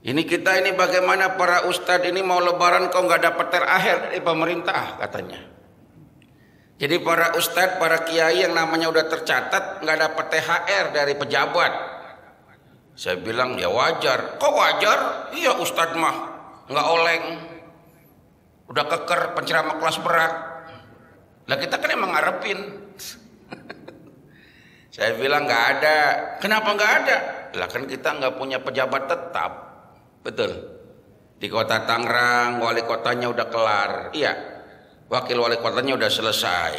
Ini kita ini bagaimana para ustadz ini mau lebaran kok nggak dapat THR dari pemerintah katanya. Jadi para ustadz, para kiai yang namanya udah tercatat nggak dapat THR dari pejabat. Saya bilang ya wajar. Kok wajar? Iya ustadz mah nggak oleng, udah keker penceramah kelas berat. Lah kita kan emang ngarepin. Saya bilang nggak ada. Kenapa nggak ada? Lah kan kita nggak punya pejabat tetap. Betul. Di kota Tangerang wali kotanya udah kelar. Iya. Wakil wali kotanya udah selesai.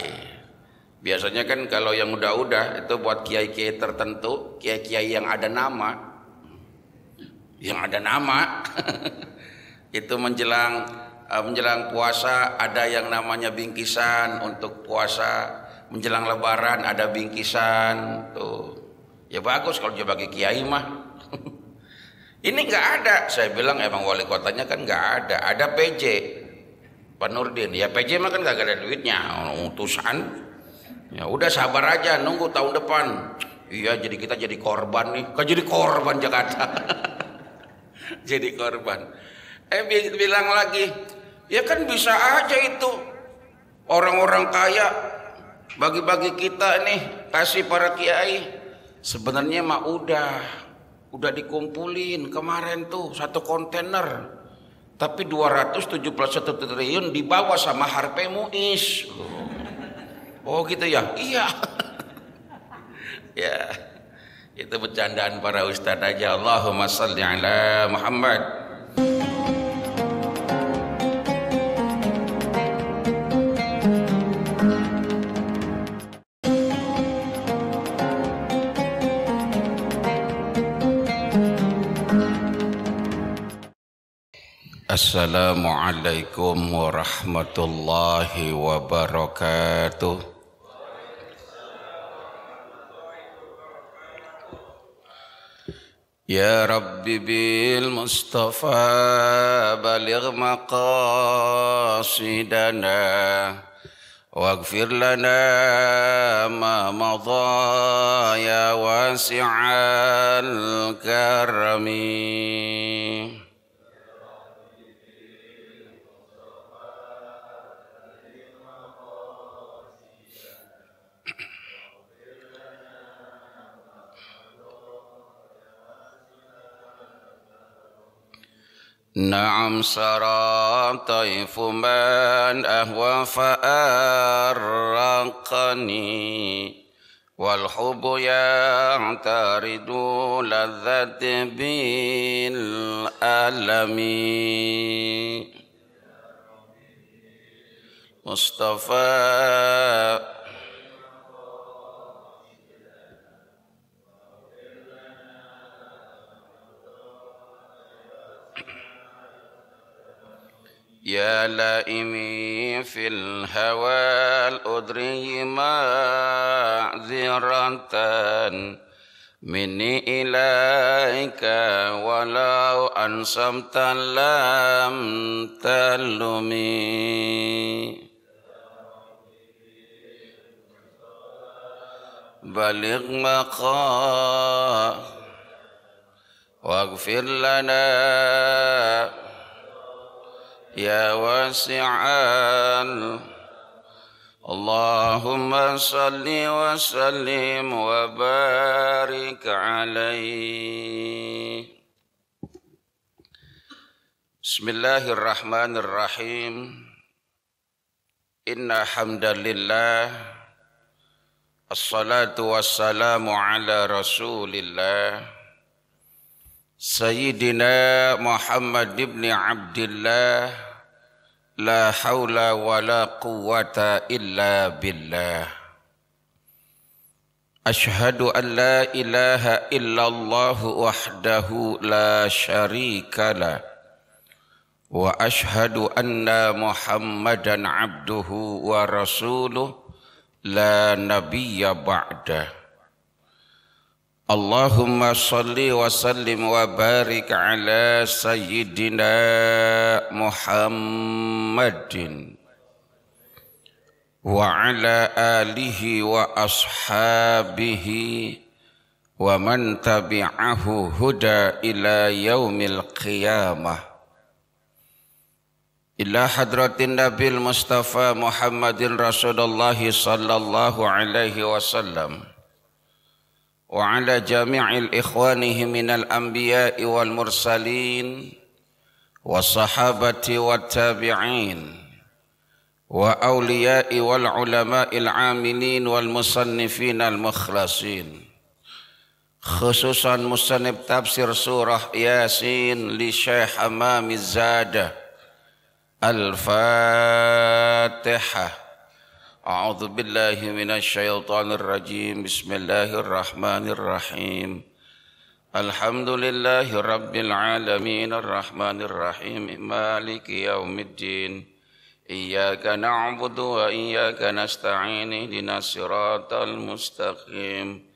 Biasanya kan kalau yang udah itu buat kiai-kiai tertentu, kiai-kiai yang ada nama. Yang ada nama. Itu menjelang puasa ada yang namanya bingkisan untuk puasa. Menjelang lebaran ada bingkisan tuh. Ya bagus kalau dia bagi kiai mah. Ini nggak ada. Saya bilang emang wali kotanya kan nggak ada. Ada PJ Pak Nurdin. Ya PJ mah kan nggak ada duitnya, utusan. Ya udah sabar aja, nunggu tahun depan. Iya, jadi kita jadi korban nih. Kan jadi korban Jakarta. Jadi korban. Bilang lagi, ya kan bisa aja itu orang-orang kaya bagi-bagi kita nih, kasih para kiai. Sebenarnya mah udah dikumpulin kemarin tuh 1 kontainer, tapi 271 triliun dibawa sama Harvey Muiz. Oh gitu ya? Iya. Ya, itu bercandaan para ustadz aja. Allahumma shalli ala Muhammad. Assalamualaikum warahmatullahi wabarakatuh. Ya Rabbi bil Mustafa baligh maqasidana waghfir lana ma madha ya wasi'al karami. Naam sara taifu man ahwa fa'arraqani wal hubbu ya'taridu ladzati bil alami. Mustafa Ya laimi fil hawal udri ma'ziratan minni ilaika walau ansamta lam talumi. Baligh maqa waghfir lana ya wasi'al. Allahumma salli wa sallim wa barik alaihi. Bismillahirrahmanirrahim. Inna hamdalillah, assalatu wassalamu ala rasulillah Sayyidina Muhammad ibn Abdillah. La hawla wa la quwwata illa billah. Ashhadu an la ilaha illallah wahdahu la syarika lah. Wa ashhadu anna Muhammadan abduhu wa rasuluh la nabiyya ba'dah. Allahumma salli wa sallim wa barik ala sayyidina Muhammadin wa ala alihi wa ashabihi wa man tabi'ahu huda ila yaumil qiyamah. Ila hadratin Nabil Mustafa Muhammadin Rasulullah sallallahu alaihi wasallam wa ala jami'il ikhwanihi minal anbiya'i wal mursalin wa sahabati wat tabi'in wa awliya'i wal ulama'il amilin wal musannifin al mukhlasin, khususan musannif tafsir surah Yasin li Syekh Hamamiz Zada. Al-Fatihah. A'udzu billahi minasy syaithanir rajim. Bismillahirrahmanirrahim. Alhamdulillahi rabbil alamin arrahmanir rahim maliki yaumiddin. Iyyaka na'budu wa iyyaka nasta'in ihdinas siratal mustaqim.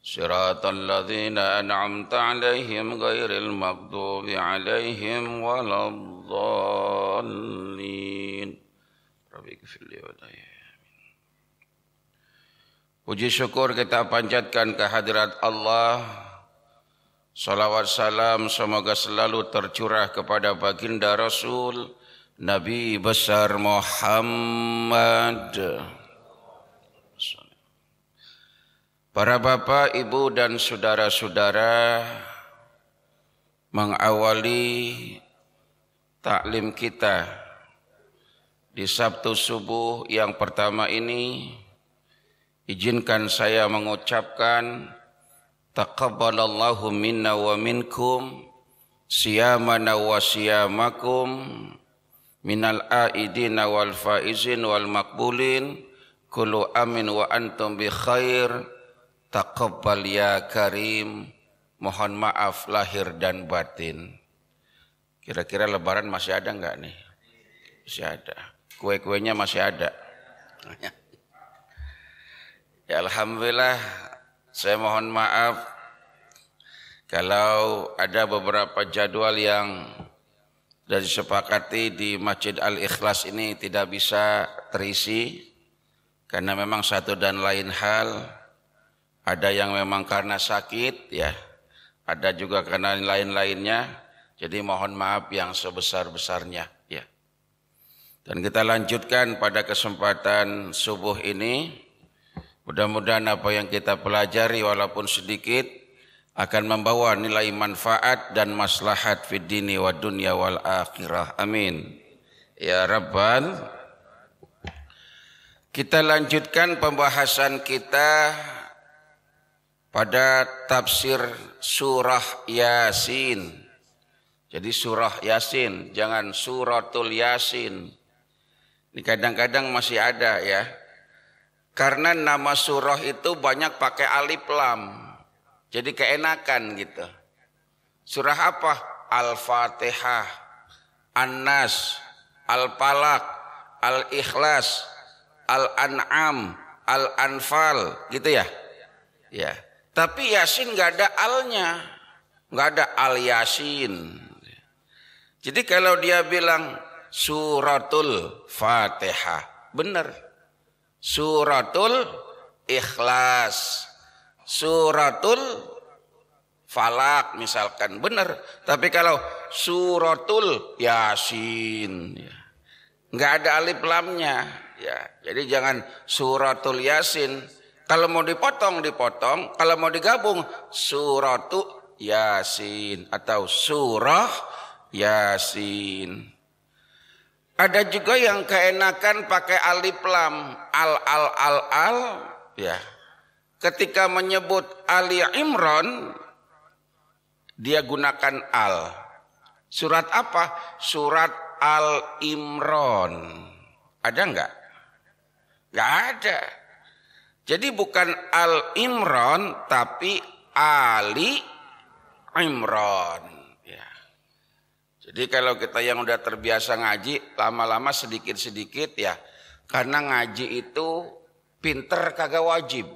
Siratal ladzina an'amta 'alaihim ghairil maghdubi 'alaihim waladdallin. Rabbi ighfirli wa amin. Puji syukur kita panjatkan kehadirat Allah. Salawat salam semoga selalu tercurah kepada baginda Rasul Nabi besar Muhammad. Para bapak, ibu dan saudara-saudara, mengawali taklim kita di Sabtu subuh yang pertama ini, izinkan saya mengucapkan taqabbalallahu minna wa minkum siyamana wa siyamakum minal aidina wal faizin wal makbulin kullu amin wa antum bi khair. Taqabbal ya karim. Mohon maaf lahir dan batin. Kira-kira lebaran masih ada enggak nih? Masih ada. Kue-kuenya masih ada. Ya alhamdulillah, saya mohon maaf kalau ada beberapa jadwal yang sudah disepakati di Masjid Al-Ikhlas ini tidak bisa terisi karena memang satu dan lain hal. Ada yang memang karena sakit, ya. Ada juga karena lain-lainnya. Jadi mohon maaf yang sebesar-besarnya, ya. Dan kita lanjutkan pada kesempatan subuh ini. Mudah-mudahan apa yang kita pelajari walaupun sedikit akan membawa nilai manfaat dan maslahat fid dini wa dunya wal akhirah. Amin. Ya Rabbal. Kita lanjutkan pembahasan kita pada tafsir surah Yasin. Jadi surah Yasin, jangan suratul Yasin. Ini kadang-kadang masih ada ya. Karena nama surah itu banyak pakai alif lam. Jadi keenakan gitu. Surah apa? Al-Fatihah, An-Nas, Al-Falaq, Al-Ikhlas, Al-An'am, Al-Anfal, gitu ya? Ya. Tapi Yasin nggak ada alnya, nggak ada al Yasin. Jadi kalau dia bilang suratul Fatihah, benar. Suratul Ikhlas, suratul Falaq misalkan, benar. Tapi kalau suratul Yasin, ya, nggak ada alif lamnya, ya. Jadi jangan suratul Yasin. Kalau mau dipotong, dipotong. Kalau mau digabung, suratu Yasin atau surah Yasin. Ada juga yang keenakan pakai alif lam, al, ya. Ketika menyebut Ali Imran, dia gunakan al. Surat apa? Surat Al Imran. Ada enggak? Enggak ada. Jadi bukan Al-Imran tapi Ali Imran. Ya. Jadi kalau kita yang udah terbiasa ngaji, lama-lama sedikit-sedikit ya. Karena ngaji itu pinter kagak wajib.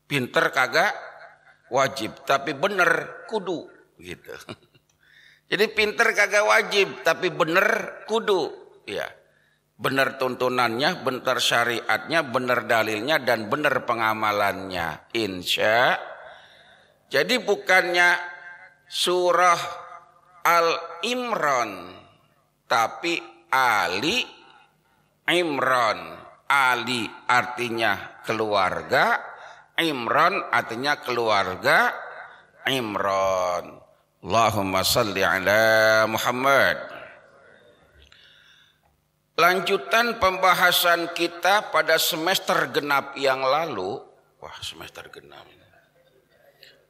Pinter kagak wajib, tapi bener kudu gitu. Jadi pinter kagak wajib, tapi bener kudu. Ya. benar tuntunannya, benar syariatnya, benar dalilnya, dan benar pengamalannya. Insya. Jadi bukannya surah Al-Imran, tapi Ali Imran. Ali artinya keluarga, Imran artinya keluarga Imran. Allahumma salli ala Muhammad. Lanjutan pembahasan kita pada semester genap yang lalu. Wah, semester genap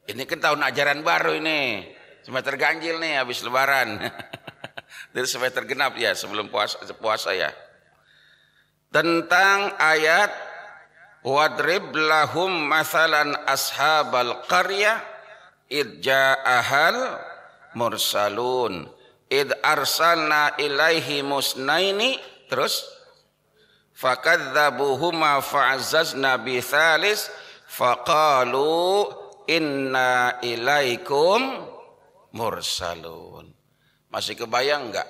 ini kan tahun ajaran baru ini. Semester ganjil nih habis lebaran. Dari semester genap ya, sebelum puasa ya. Tentang ayat wadrib lahum mathalan ashabal qaryah id ja'ahal mursalun id arsalna ilaihi musnaini, terus fakadzabuhuma fa'azzazna bi thalis faqalu inna ilaikum mursalun. Masih kebayang enggak?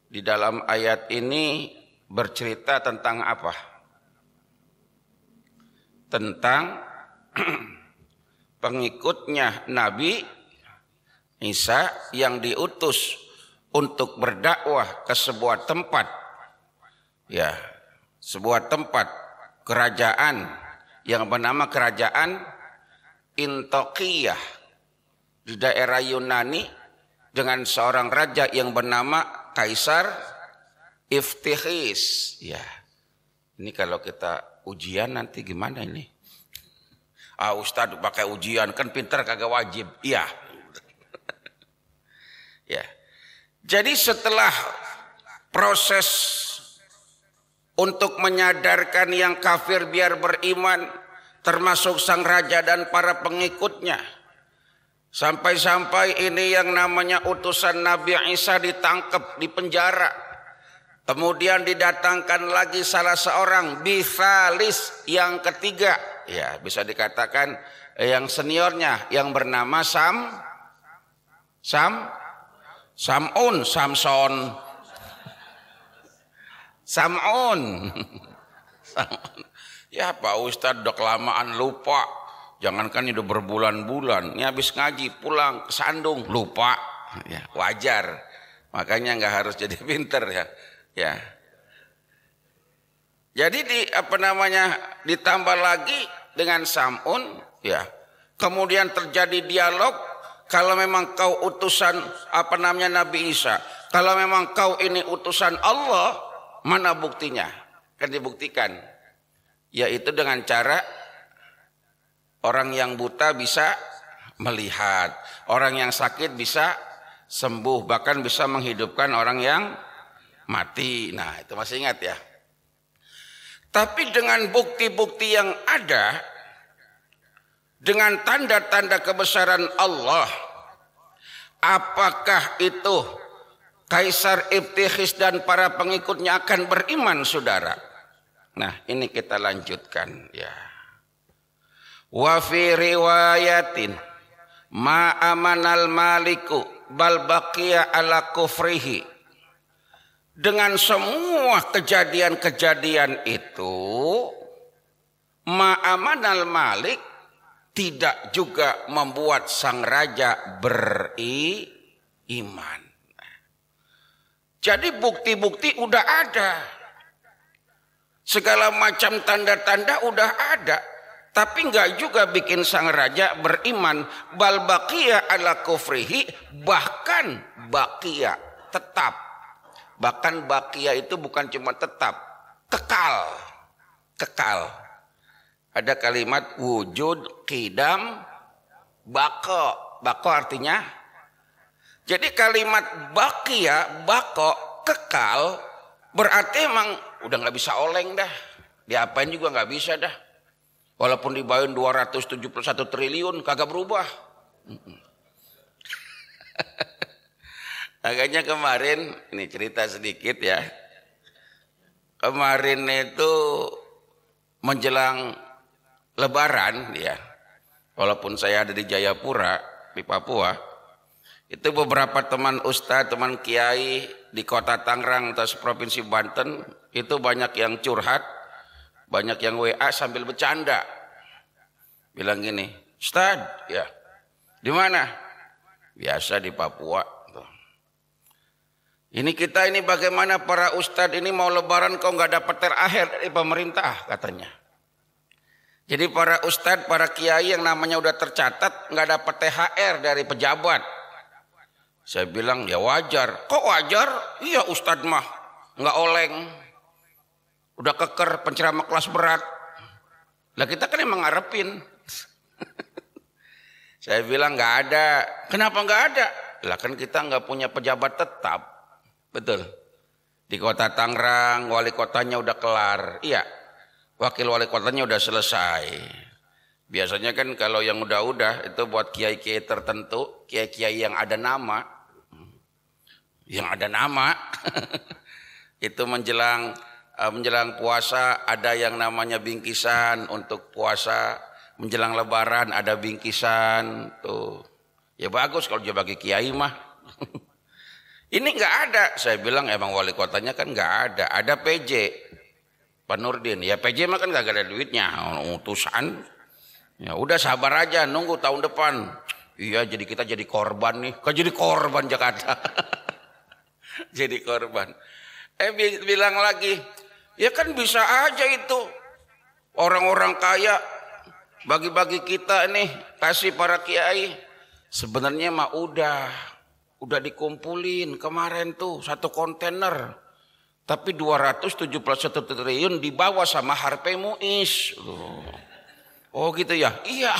Di dalam ayat ini bercerita tentang apa? Tentang pengikutnya Nabi Isa yang diutus untuk berdakwah ke sebuah tempat, ya, sebuah tempat kerajaan yang bernama kerajaan Intokiyah di daerah Yunani dengan seorang raja yang bernama Kaisar Iftihis. Ya, ini kalau kita ujian nanti gimana ini? Ustadz pakai ujian kan pinter kagak wajib. Iya. Ya. Jadi setelah proses untuk menyadarkan yang kafir biar beriman, termasuk sang raja dan para pengikutnya, sampai-sampai ini yang namanya utusan Nabi Isa ditangkap, di penjara. Kemudian didatangkan lagi salah seorang bisalis yang ketiga, ya bisa dikatakan yang seniornya yang bernama Samson. Ya Pak Ustadz udah kelamaan lupa. Jangankan udah berbulan-bulan, ini habis ngaji pulang kesandung lupa, ya wajar. Makanya nggak harus jadi pinter ya. Ya. Jadi ditambah lagi dengan Sam'un, ya. Kemudian terjadi dialog, kalau memang kau utusan Nabi Isa, kalau memang kau ini utusan Allah, mana buktinya? Kan dibuktikan. Yaitu dengan cara orang yang buta bisa melihat, orang yang sakit bisa sembuh, bahkan bisa menghidupkan orang yang mati. Nah, itu masih ingat ya. Tapi dengan bukti-bukti yang ada, dengan tanda-tanda kebesaran Allah, apakah itu Kaisar Iftihis dan para pengikutnya akan beriman, saudara? Nah, ini kita lanjutkan ya. Wa fi riwayatin ma amanal maliku bal baqiya ala kufrihi. Dengan semua kejadian-kejadian itu, ma'amanal malik tidak juga membuat sang raja beriman. Jadi bukti-bukti udah ada. Segala macam tanda-tanda udah ada. Tapi enggak juga bikin sang raja beriman. Bal baqiya ala kufrihi, bahkan baqiya, tetap. Bahkan bakia itu bukan cuma tetap, kekal. Ada kalimat wujud, qidam, bako. Bako artinya, jadi kalimat bakia, bako, kekal, berarti emang udah nggak bisa oleng dah. Diapain juga nggak bisa dah. Walaupun dibayar 271 triliun kagak berubah. Makanya kemarin, ini cerita sedikit ya. Kemarin itu menjelang Lebaran ya. Walaupun saya ada di Jayapura, di Papua. Itu beberapa teman ustadz, teman kiai di kota Tangerang atau provinsi Banten itu banyak yang curhat, banyak yang WA sambil bercanda. Bilang gini, "Ustadz, ya, di mana?" "Biasa di Papua." Ini kita ini bagaimana para ustadz ini mau lebaran kok nggak dapat THR dari pemerintah katanya. Jadi para ustadz, para kiai yang namanya udah tercatat nggak dapat THR dari pejabat. Saya bilang ya wajar. Kok wajar? Iya ustadz mah nggak oleng, udah keker penceramah kelas berat. Lah kita kan emang ngarepin. Saya bilang nggak ada. Kenapa nggak ada? Lah kan kita nggak punya pejabat tetap. Betul. Di kota Tangerang wali kotanya udah kelar. Iya. Wakil wali kotanya udah selesai. Biasanya kan kalau yang udah itu buat kiai-kiai tertentu, kiai-kiai yang ada nama. Yang ada nama. Itu menjelang puasa ada yang namanya bingkisan untuk puasa. Menjelang lebaran ada bingkisan tuh. Ya bagus kalau dia bagi kiai mah. Ini nggak ada. Saya bilang emang wali kotanya kan nggak ada. Ada PJ Pak Nurdin. Ya PJ mah kan nggak ada duitnya, utusan. Ya udah sabar aja, nunggu tahun depan. Iya, jadi kita jadi korban nih. Kok jadi korban Jakarta? Jadi korban. Bilang lagi, ya kan bisa aja itu orang-orang kaya bagi-bagi kita nih, kasih para kiai. Sebenarnya mah udah dikumpulin kemarin tuh 1 kontainer. Tapi 271 triliun dibawa sama Harvey Muiz. Oh gitu ya? Iya.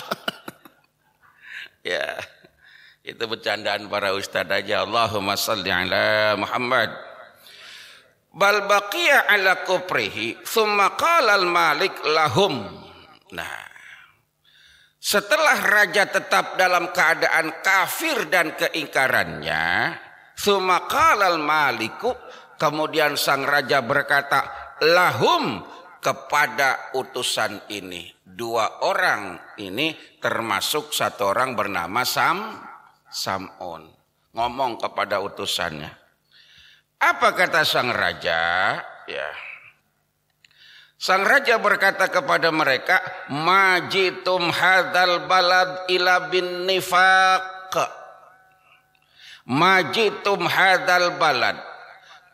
Ya. Itu bercandaan para ustadz aja. Allahumma salli ala Muhammad. Bal baqiya ala kufrihi thumma qala al-malik lahum. Nah, setelah raja tetap dalam keadaan kafir dan keingkarannya, tsumma qalal maliku, kemudian sang raja berkata lahum kepada utusan ini. 2 orang ini termasuk 1 orang bernama Sam'un. Ngomong kepada utusannya. Apa kata sang raja? Ya. Sang raja berkata kepada mereka, majitum hadzal balad ila bin nifaq. Majitum hadzal balad.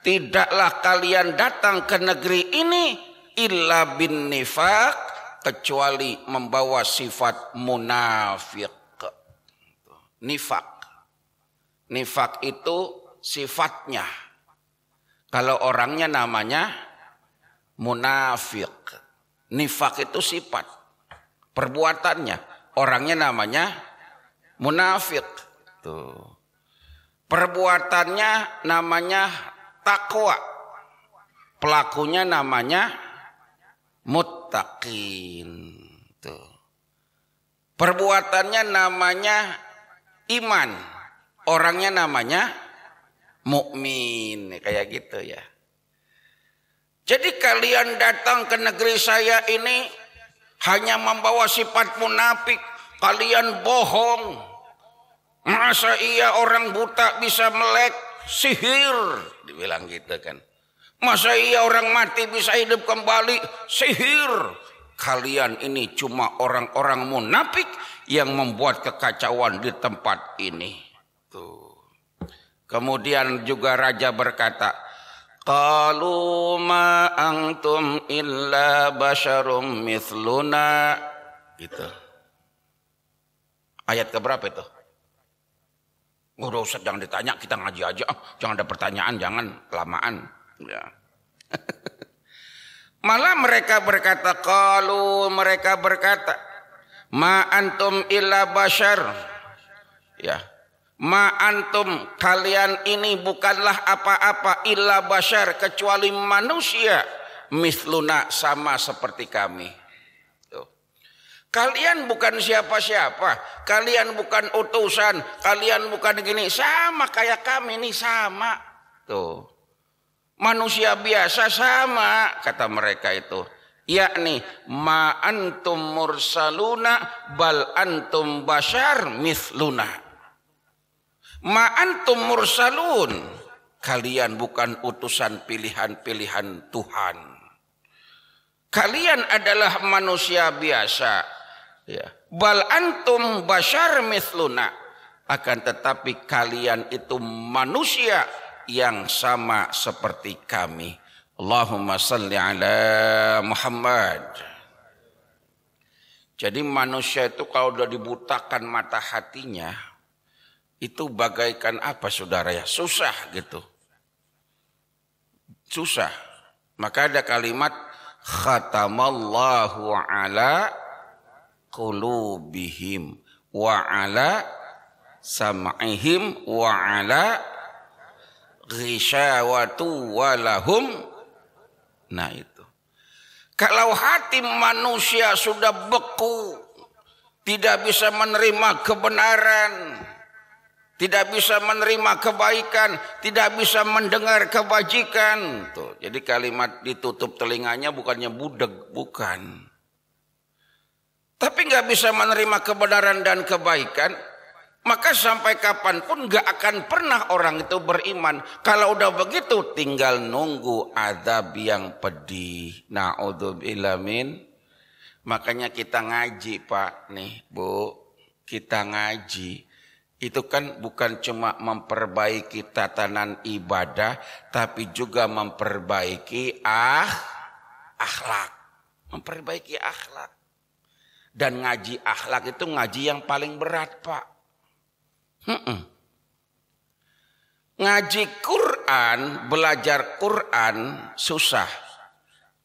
Tidaklah kalian datang ke negeri ini illa bin nifaq, kecuali membawa sifat munafik. Nifaq. Nifaq itu sifatnya. Kalau orangnya namanya munafik. Nifak itu sifat. Perbuatannya. Orangnya namanya munafik. Tuh. Perbuatannya namanya takwa. Pelakunya namanya muttaqin. Tuh. Perbuatannya namanya iman. Orangnya namanya mukmin. Kayak gitu ya. Jadi kalian datang ke negeri saya ini hanya membawa sifat munafik. Kalian bohong. Masa iya orang buta bisa melek? Sihir. Dibilang gitu kan. Masa iya orang mati bisa hidup kembali? Sihir. Kalian ini cuma orang-orang munafik yang membuat kekacauan di tempat ini. Tuh. Kemudian juga raja berkata, qalu ma antum illa basyarum mithluna. Gitu. Ayat keberapa itu? Udah Ustaz jangan ditanya, kita ngaji aja. Jangan ada pertanyaan, jangan kelamaan. Ya. Malah mereka berkata, mereka berkata, ma antum illa basyar. Ya. Ma antum, kalian ini bukanlah apa-apa illa basyar, kecuali manusia, mithluna, sama seperti kami. Tuh. Kalian bukan siapa-siapa, kalian bukan utusan, kalian bukan gini, sama kayak kami nih, sama. Tuh. Manusia biasa sama, kata mereka itu. Yakni ma antum mursaluna bal antum basyar mithluna. Ma antum mursalun. Kalian bukan utusan pilihan-pilihan Tuhan. Kalian adalah manusia biasa. Ya. Bal antum bashar mithluna. Akan tetapi kalian itu manusia yang sama seperti kami. Allahumma salli ala Muhammad. Jadi manusia itu kalau sudah dibutakan mata hatinya, itu bagaikan apa saudara ya? Susah gitu. Susah. Maka ada kalimat khatamallahu ala qulubihim wa ala sam'ihim wa ala ghishawatu walahum. Nah itu. Kalau hati manusia sudah beku, tidak bisa menerima kebenaran, tidak bisa menerima kebaikan, tidak bisa mendengar kebajikan. Tuh, jadi kalimat ditutup telinganya bukannya budeg, bukan. Tapi nggak bisa menerima kebenaran dan kebaikan, maka sampai kapanpun nggak akan pernah orang itu beriman. Kalau udah begitu tinggal nunggu azab yang pedih. Na'udzubillah min. Makanya kita ngaji Pak, nih Bu, kita ngaji. Itu kan bukan cuma memperbaiki tatanan ibadah, tapi juga memperbaiki akhlak. Memperbaiki akhlak. Dan ngaji akhlak itu ngaji yang paling berat Pak. Ngaji Quran, belajar Quran susah.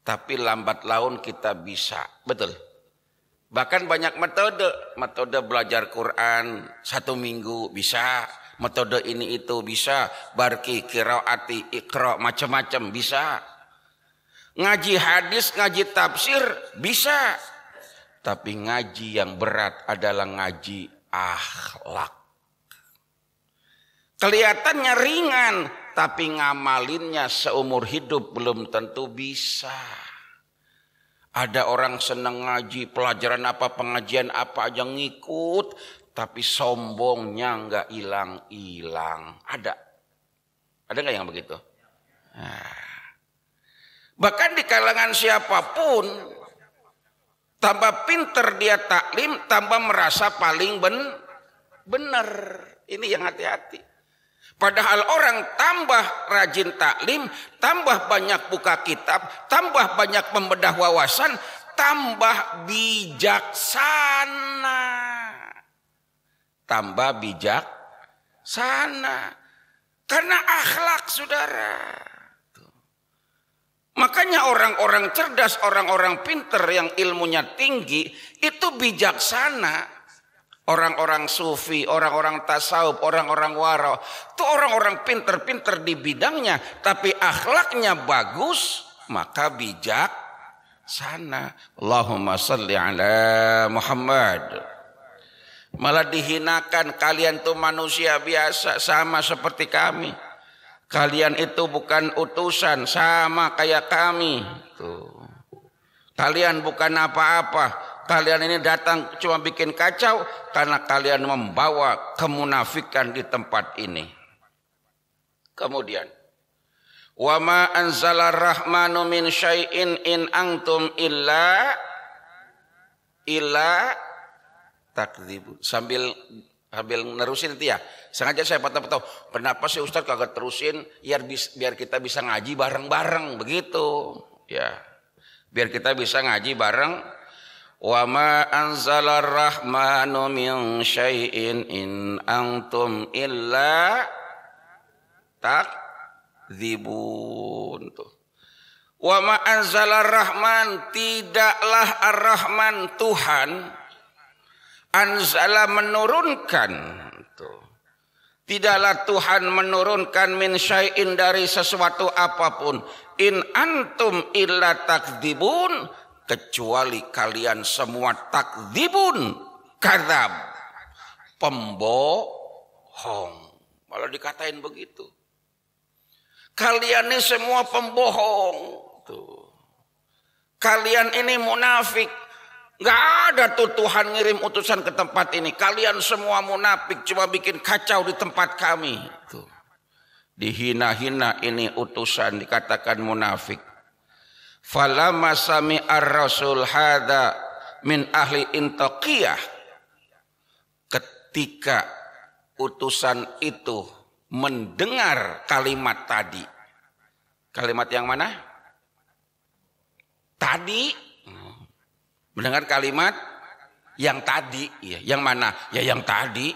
Tapi lambat laun kita bisa. Betul. Bahkan banyak metode. Metode belajar Quran 1 minggu bisa. Metode ini itu bisa. Barki, qiraati, iqra, macam-macam bisa. Ngaji hadis, ngaji tafsir bisa. Tapi ngaji yang berat adalah ngaji akhlak. Kelihatannya ringan, tapi ngamalinnya seumur hidup belum tentu bisa. Ada orang senang ngaji, pelajaran apa, pengajian apa aja ngikut, tapi sombongnya nggak hilang-hilang. Ada nggak yang begitu? Nah. Bahkan di kalangan siapapun, tambah pinter dia taklim, tambah merasa paling benar. Ini yang hati-hati. Padahal orang tambah rajin taklim, tambah banyak buka kitab, tambah banyak membedah wawasan, tambah bijaksana. Tambah bijaksana. Karena akhlak saudara. Makanya orang-orang cerdas, orang-orang pinter yang ilmunya tinggi, itu bijaksana. Orang-orang sufi, orang-orang tasawuf, orang-orang waro, itu orang-orang pinter-pinter di bidangnya, tapi akhlaknya bagus, maka bijaksana. Allahumma salli ala Muhammad. Malah dihinakan, kalian tuh manusia biasa, sama seperti kami. Kalian itu bukan utusan, sama kayak kami. Tuh. Kalian bukan apa-apa. Kalian ini datang cuma bikin kacau karena kalian membawa kemunafikan di tempat ini. Kemudian, wa ma anzalar rahmanu min syai'in in antum illa takdzibun. Sambil nerusin itu ya. Sengaja saya patah-patah. Kenapa sih Ustaz kagak terusin biar kita bisa ngaji bareng-bareng begitu. Ya. Biar kita bisa ngaji bareng. Wa ma anzalar rahmanu min syai'in in antum illa takdzibun. Wa ma anzalar rahman, tidaklah ar-rahman Tuhan anzala menurunkan. Tidaklah Tuhan menurunkan min syai'in dari sesuatu apapun. In antum illa takdzibun, kecuali kalian semua takdzibun, kadzab, pembohong. Malah dikatain begitu. Kalian ini semua pembohong. Tuh. Kalian ini munafik. Nggak ada tuh Tuhan ngirim utusan ke tempat ini. Kalian semua munafik, cuma bikin kacau di tempat kami. Tuh. Dihina-hina ini utusan, dikatakan munafik. Falamma sami'ar rasul hadza min ahli Intaqiyah. Ketika utusan itu mendengar kalimat tadi. Kalimat yang mana? Tadi. Mendengar kalimat yang tadi. Ya, yang mana? Ya yang tadi.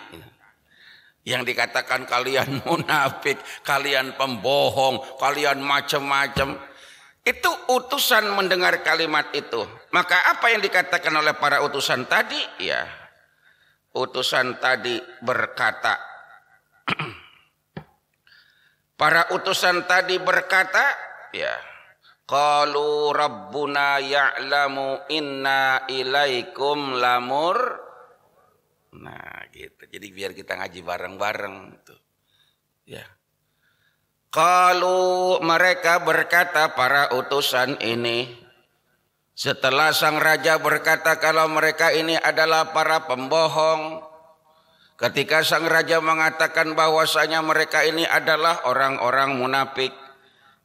Yang dikatakan kalian munafik, kalian pembohong, kalian macam-macam. Itu utusan mendengar kalimat itu. Maka apa yang dikatakan oleh para utusan tadi? Ya, utusan tadi berkata. Para utusan tadi berkata, ya, qalu rabbuna ya'lamu inna ilaikum lamur. Nah, gitu. Jadi biar kita ngaji bareng-bareng tuh. Ya. Qalu, mereka berkata para utusan ini, setelah sang raja berkata kalau mereka ini adalah para pembohong, ketika sang raja mengatakan bahwasanya mereka ini adalah orang-orang munafik,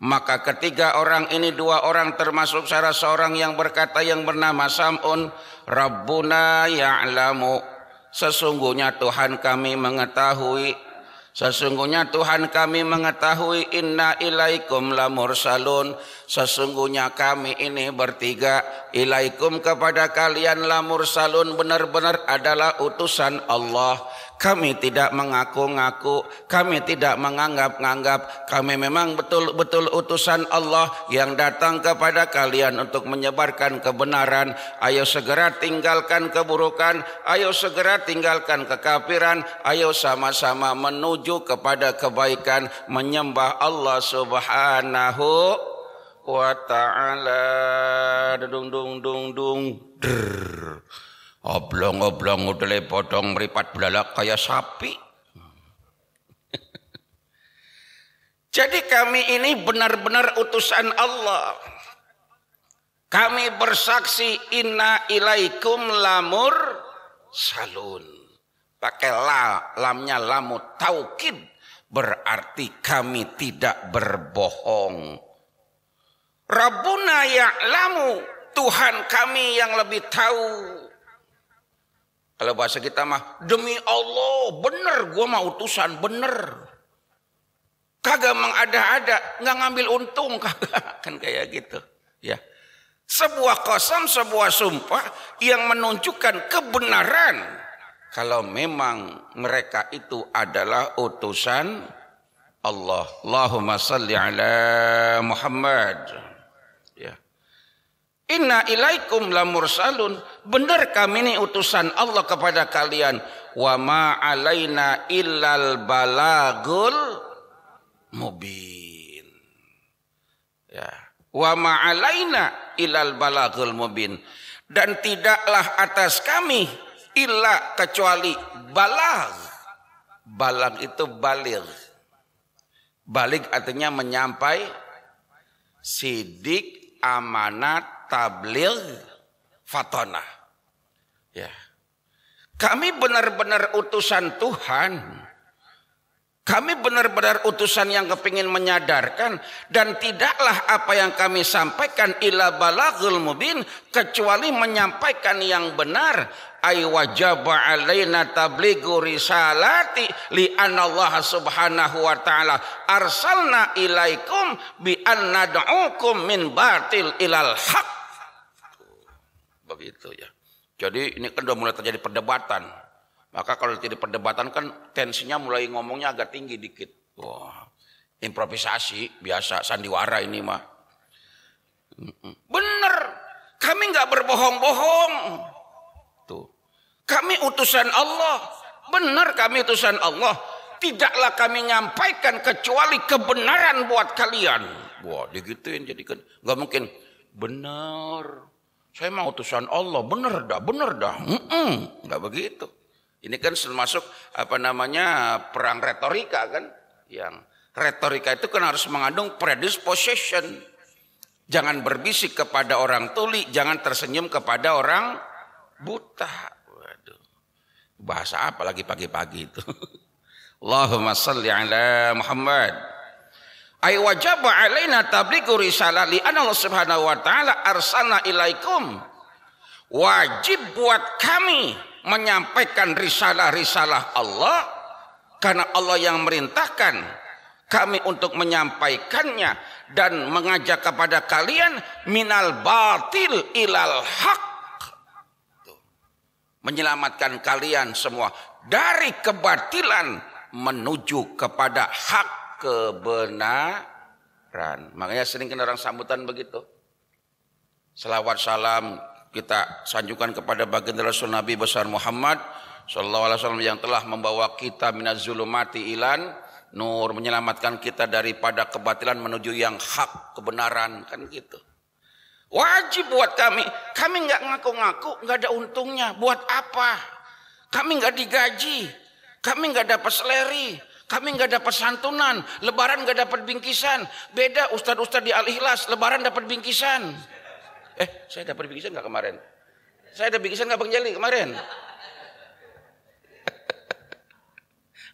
maka ketiga orang ini, dua orang termasuk salah seorang yang berkata yang bernama Sam'un, Rabbuna ya'lamu, sesungguhnya Tuhan kami mengetahui, sesungguhnya Tuhan kami mengetahui, inna ilaikum lamursalun, sesungguhnya kami ini bertiga, ilaikum kepada kalian, lamursalun benar-benar adalah utusan Allah. Kami tidak mengaku-ngaku, kami tidak menganggap-anggap, kami memang betul-betul utusan Allah yang datang kepada kalian untuk menyebarkan kebenaran. Ayo segera tinggalkan keburukan, ayo segera tinggalkan kekafiran, ayo sama-sama menuju kepada kebaikan, menyembah Allah Subhanahu wa ta'ala. Dung dung dung dung. Oblong-oblong udele potong meripat belalak kayak sapi. Jadi kami ini benar-benar utusan Allah. Kami bersaksi inna ilaikum lamur salun. Pakai lamnya lamu taukid, berarti kami tidak berbohong. Rabbuna ya'lamu, Tuhan kami yang lebih tahu. Kalau bahasa kita mah, demi Allah, bener gua mah utusan, bener. Kagak mengada-ada, nggak ngambil untung, kagak. Kan kayak gitu. Ya. Sebuah qasam, sebuah sumpah yang menunjukkan kebenaran. Kalau memang mereka itu adalah utusan Allah. Allahumma salli ala Muhammad. Inna ilaikum lamursalun, benar kami ini utusan Allah kepada kalian. Wa ma alaina illal balagul mubin. Ya. Wa ma alaina illal balagul mubin. Dan tidaklah atas kami illa kecuali balag. Balag itu baligh. Baligh artinya menyampai, sidik, amanat, tabligh, fatonah. Ya. Kami benar-benar utusan Tuhan. Kami benar-benar utusan yang kepingin menyadarkan, dan tidaklah apa yang kami sampaikan illa balaghul mubin, kecuali menyampaikan yang benar. Ay wajaba alaina tablighu risalati li anna Allah subhanahu wa ta'ala arsalna ilaikum bi an nad'ukum min batil ilal haq. Begitu ya. Jadi ini kan sudah mulai terjadi perdebatan. Maka kalau terjadi perdebatan kan tensinya mulai ngomongnya agak tinggi dikit. Wah, improvisasi biasa, sandiwara ini mah. Bener, kami nggak berbohong-bohong. Tuh, kami utusan Allah. Benar kami utusan Allah. Tidaklah kami nyampaikan kecuali kebenaran buat kalian. Wah, digituin jadi kan nggak mungkin. Benar. Saya mau utusan Allah, bener dah. Nggak begitu. Ini kan termasuk perang retorika kan. Yang retorika itu kan harus mengandung predisposition. Jangan berbisik kepada orang tuli, jangan tersenyum kepada orang buta. Waduh. Bahasa apa lagi pagi-pagi itu? Allahumma salli ala Muhammad. Ay wajaba alaina tablighu risalah li anna Allah Subhanahu wa taala arsalna ilaikum. Wajib buat kami menyampaikan risalah-risalah Allah karena Allah yang merintahkan kami untuk menyampaikannya dan mengajak kepada kalian minal batil ilal haq. Menyelamatkan kalian semua dari kebatilan menuju kepada hak kebenaran. Makanya sering kan orang sambutan begitu. Selawat salam kita sanjungkan kepada baginda Rasul Nabi besar Muhammad sallallahu alaihi wasallam yang telah membawa kita minaz zulumati ilan nur, menyelamatkan kita daripada kebatilan menuju yang hak kebenaran, kan gitu. Wajib buat kami nggak ngaku-ngaku, nggak ada untungnya. Buat apa? Kami nggak digaji, kami nggak dapat seleri, kami nggak dapat santunan, lebaran nggak dapat bingkisan. Beda ustadz-ustadz di Al-Ikhlas, lebaran dapat bingkisan. Saya dapat bingkisan nggak kemarin? Saya ada bingkisan nggak Bang Jali kemarin?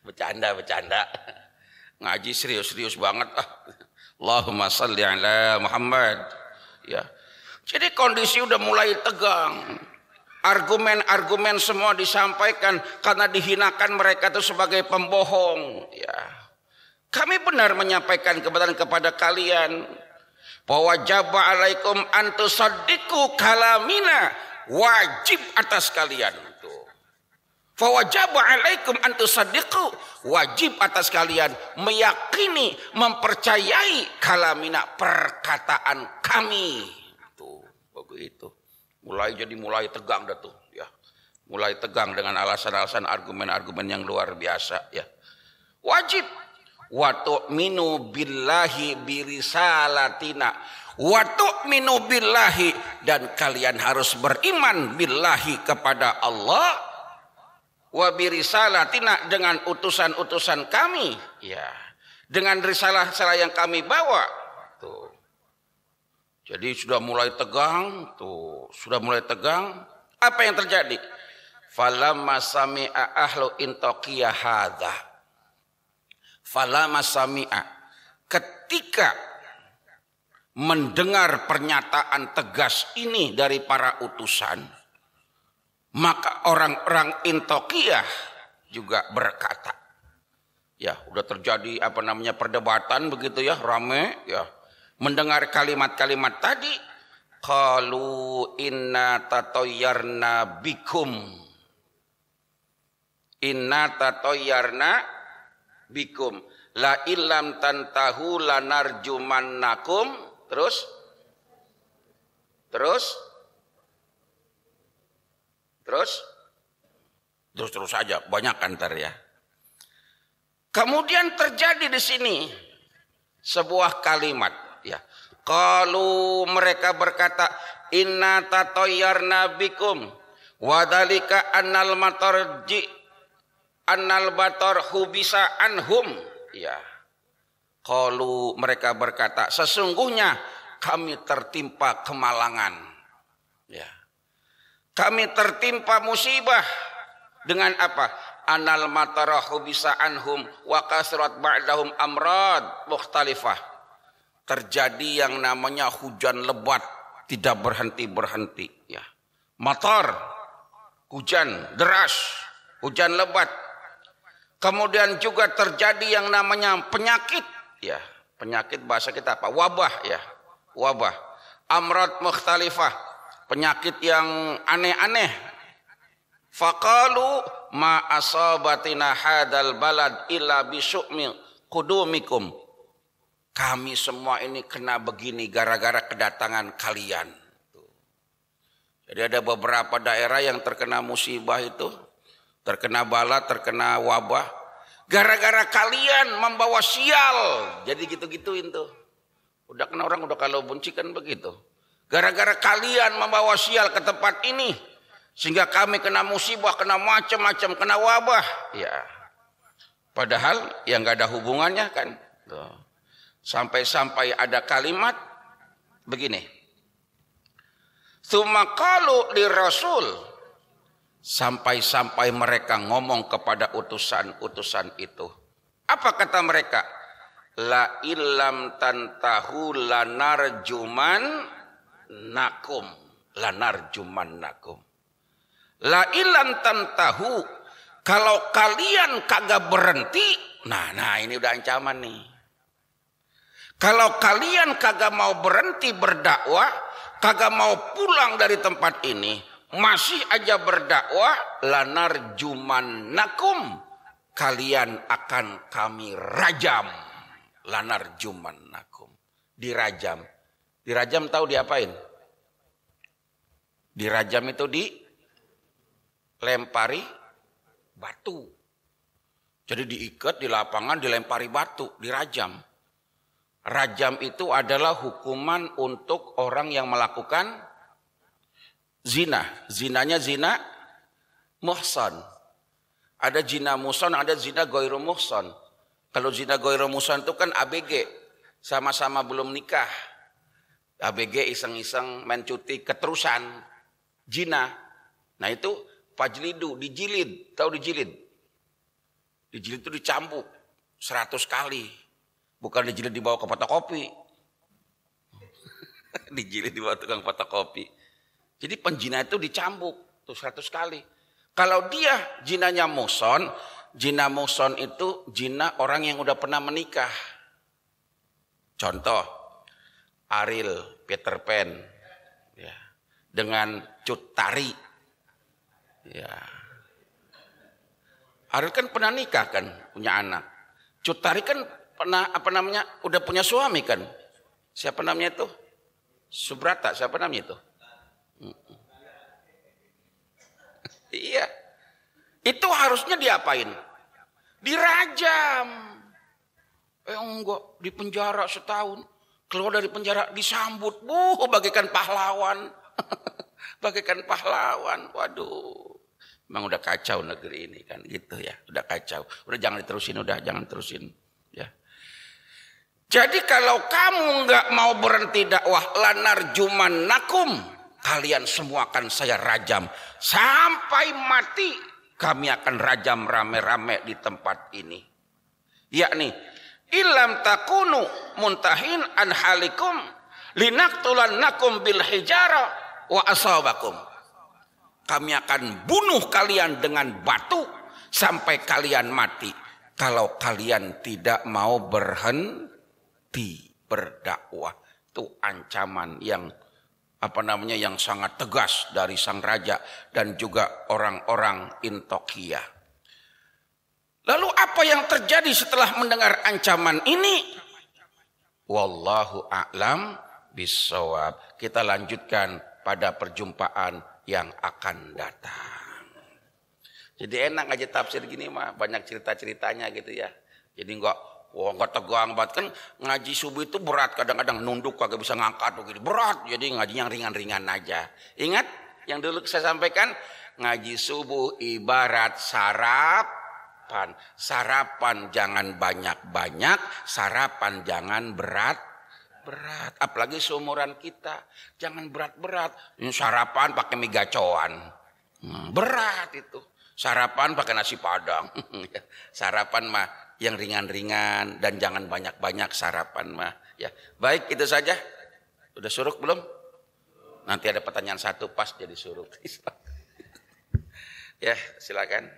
Bercanda. Ngaji serius banget. Allahumma salli ala Muhammad. Ya. Jadi kondisi udah mulai tegang. Argumen-argumen semua disampaikan karena dihinakan mereka itu sebagai pembohong. Ya. Kami benar menyampaikan kebenaran kepada kalian. Bahwa wajaba alaikum antusaddiqu kalamina, wajib atas kalian. Fawajaba alaikum antusaddiqu, wajib atas kalian meyakini, mempercayai kalamina, perkataan kami. Tuh, begitu. Mulai tegang dah tuh, ya. Mulai tegang dengan alasan-alasan argumen-argumen yang luar biasa, ya. Wajib wa tu'minu billahi birisalatina wa tu'minu billahi, dan kalian harus beriman billahi kepada Allah, wa birisalatina dengan utusan-utusan kami, ya, dengan risalah-risalah yang kami bawa. Tuh. Jadi sudah mulai tegang, Apa yang terjadi? Falamma sami'a ahlu Intoqiyah hadza. Falamma sami'a, ketika mendengar pernyataan tegas ini dari para utusan, maka orang-orang Intoqiyah juga berkata, ya udah terjadi perdebatan begitu ya, rame ya, mendengar kalimat-kalimat tadi, qalu inna tatayyarna bikum, la illam tantahu lanarjumannakum, terus saja, banyak antar ya. Kemudian terjadi di sini sebuah kalimat, ya. Qalu, mereka berkata, inna tatayyarna bikum wa dzalika annal batar hubisa anhum, ya. Qalu, mereka berkata, sesungguhnya kami tertimpa kemalangan, ya. Kami tertimpa musibah dengan apa? Anal matarahu bisa anhum wa kasrat ba'dahum amrad mukhtalifah. Terjadi yang namanya hujan lebat tidak berhenti-berhenti, ya. Matar, hujan deras, hujan lebat. Kemudian juga terjadi yang namanya penyakit, ya. Penyakit bahasa kita apa? Wabah, ya. Wabah. Amrad mukhtalifah. Penyakit yang aneh-aneh. Faqalu ma asabatina hadal balad illa bisu'mi qudumikum. Kami semua ini kena begini gara-gara kedatangan kalian. Jadi ada beberapa daerah yang terkena musibah itu, terkena bala, terkena wabah, gara-gara kalian membawa sial. Jadi gitu-gituin tuh. Udah kena orang udah kalau buncikan begitu. Gara-gara kalian membawa sial ke tempat ini, sehingga kami kena musibah, kena macam-macam, kena wabah. Ya. Padahal yang gak ada hubungannya kan. Tuh. Sampai-sampai ada kalimat begini. Tsumma qalu li Rasul Sampai-sampai mereka ngomong kepada utusan-utusan itu. Apa kata mereka? La illam tantahu lanarjuman nakum. Lanarjuman nakum. La illam tantahu. Kalau kalian kagak berhenti. Nah ini udah ancaman nih. Kalau kalian kagak mau berhenti berdakwah, kagak mau pulang dari tempat ini, masih aja berdakwah, lanarjumannakum, kalian akan kami rajam. Lanarjumannakum, dirajam. Dirajam tahu diapain? Dirajam itu dilempari batu. Jadi diikat di lapangan, dilempari batu, dirajam. Rajam itu adalah hukuman untuk orang yang melakukan zina. Zinanya zina muhsan. Ada zina muhsan, ada zina ghairu muhsan. Kalau zina ghairu muhsan itu kan ABG. Sama-sama belum nikah. ABG iseng-iseng main cuti keterusan. Zina. Nah itu fajlidu, dijilid. Tahu dijilid? Dijilid itu dicambuk 100 kali. Bukan dijilid dibawa ke fotokopi. Dijilid dibawa tukang fotokopi. Jadi penjina itu dicambuk tuh 100 kali. Kalau dia jinanya muhson, jina muhson itu jina orang yang udah pernah menikah. Contoh, Ariel Peter Pan ya, dengan Cut Tari. Ya. Ariel kan pernah nikah kan, punya anak. Cut Tari kan pernah udah punya suami kan. Siapa namanya itu? Subrata, siapa namanya itu? Iya. Itu harusnya diapain? Dirajam. Enggak, di penjara setahun. Keluar dari penjara disambut, bagaikan pahlawan. Bagaikan pahlawan. Waduh. Memang udah kacau negeri ini kan gitu ya. Udah kacau. Udah jangan diterusin, jangan terusin ya. Jadi kalau kamu nggak mau berhenti dakwah, lanarjumannakum, kalian semua akan saya rajam sampai mati. Kami akan rajam rame-rame di tempat ini. Yakni illam takunu muntahin an halikum linaqtulannakum bil hijara wa asabakum. Kami akan bunuh kalian dengan batu sampai kalian mati. Kalau kalian tidak mau berhenti berdakwah, itu ancaman yang yang sangat tegas dari sang raja dan juga orang-orang Intokiyah. Lalu apa yang terjadi setelah mendengar ancaman ini? Wallahu a'lam bissawab. Kita lanjutkan pada perjumpaan yang akan datang. Jadi enak aja tafsir gini mah, banyak cerita-ceritanya gitu ya. Jadi enggak tegang banget kan, ngaji subuh itu berat, kadang-kadang nunduk kagak bisa ngangkat gitu, berat. Jadi ngaji yang ringan-ringan aja. Ingat yang dulu saya sampaikan, ngaji subuh ibarat sarapan. Sarapan jangan banyak-banyak, sarapan jangan berat. Apalagi seumuran kita, jangan berat-berat. Ini sarapan pakai mie gacoan. Berat itu. Sarapan pakai nasi padang. Sarapan mah yang ringan-ringan dan jangan banyak-banyak sarapan mah. Ya, baik itu saja. Udah suruk belum? Nanti ada pertanyaan satu pas jadi suruk. Ya, silakan.